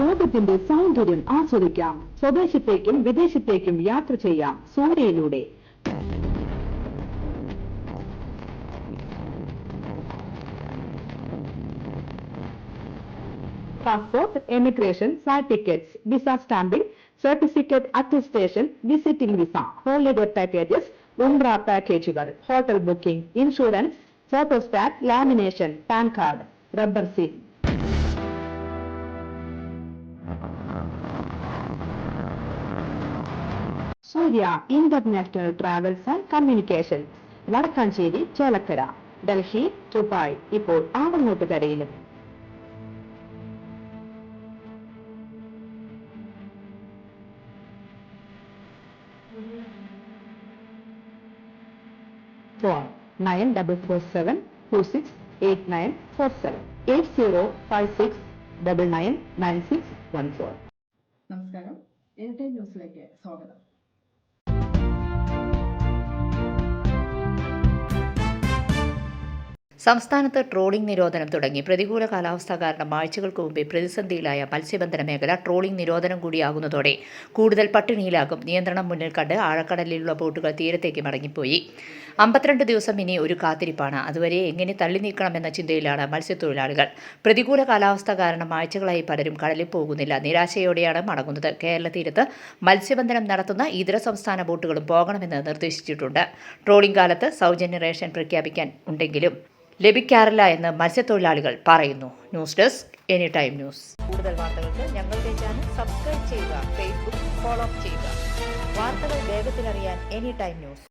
ലോകത്തിന്റെ സൗന്ദര്യം ആസ്വദിക്കാം. സ്വദേശത്തേക്കും വിദേശത്തേക്കും യാത്ര ചെയ്യാം സൂര്യയിലൂടെ. Passport, emigration, flight tickets, visa stamping, certificate attestation, visiting visa, holiday packages, ഉംറ പാക്കേജുകൾ, hotel booking, insurance, photostat, lamination, PAN card, rubber seal. Surya international travels and communication, Vadakkanchery, Chelakkara, Delhi, Dubai, ഇപ്പോൾ ആവങ്ങോട്ടുകരയിലും. Phone 9447268947 8056999614. നമസ്കാരം, എനിടൈം ന്യൂസിലേക്ക് സ്വാഗതം. സംസ്ഥാനത്ത് ട്രോളിംഗ് നിരോധനം തുടങ്ങി. പ്രതികൂല കാലാവസ്ഥ കാരണം ആഴ്ചകൾക്ക് മുമ്പേ പ്രതിസന്ധിയിലായ മത്സ്യബന്ധന മേഖല ട്രോളിംഗ് നിരോധനം കൂടിയാകുന്നതോടെ കൂടുതൽ പട്ടിണിയിലാകും. നിയന്ത്രണം മുന്നിൽ കണ്ട് ആഴക്കടലിലുള്ള ബോട്ടുകൾ തീരത്തേക്ക് മടങ്ങിപ്പോയി. 52 ദിവസം ഇനി ഒരു കാത്തിരിപ്പാണ്. അതുവരെ എങ്ങനെ തള്ളി നീക്കണമെന്ന ചിന്തയിലാണ് മത്സ്യത്തൊഴിലാളികൾ. പ്രതികൂല കാലാവസ്ഥ കാരണം ആഴ്ചകളായി പലരും കടലിൽ പോകുന്നില്ല. നിരാശയോടെയാണ് മടങ്ങുന്നത്. കേരള തീരത്ത് മത്സ്യബന്ധനം നടത്തുന്ന ഇതര സംസ്ഥാന ബോട്ടുകളും പോകണമെന്ന് നിർദ്ദേശിച്ചിട്ടുണ്ട്. ട്രോളിംഗ് കാലത്ത് സൗജന്യ റേഷൻ പ്രഖ്യാപിക്കാൻ ഉണ്ടെങ്കിലും ലഭിക്കാറില്ല എന്ന് മത്സ്യത്തൊഴിലാളികൾ പറയുന്നു. News desk anytime news. കൂടുതൽ വാർത്തകൾക്ക് ഞങ്ങളുടെ ചാനൽ സബ്സ്ക്രൈബ് ചെയ്യുക, ഫേസ്ബുക്ക് ഫോളോ ചെയ്യുക. വാർത്തകൾ വേഗത്തിലറിയാൻ എനിടൈം ന്യൂസ്.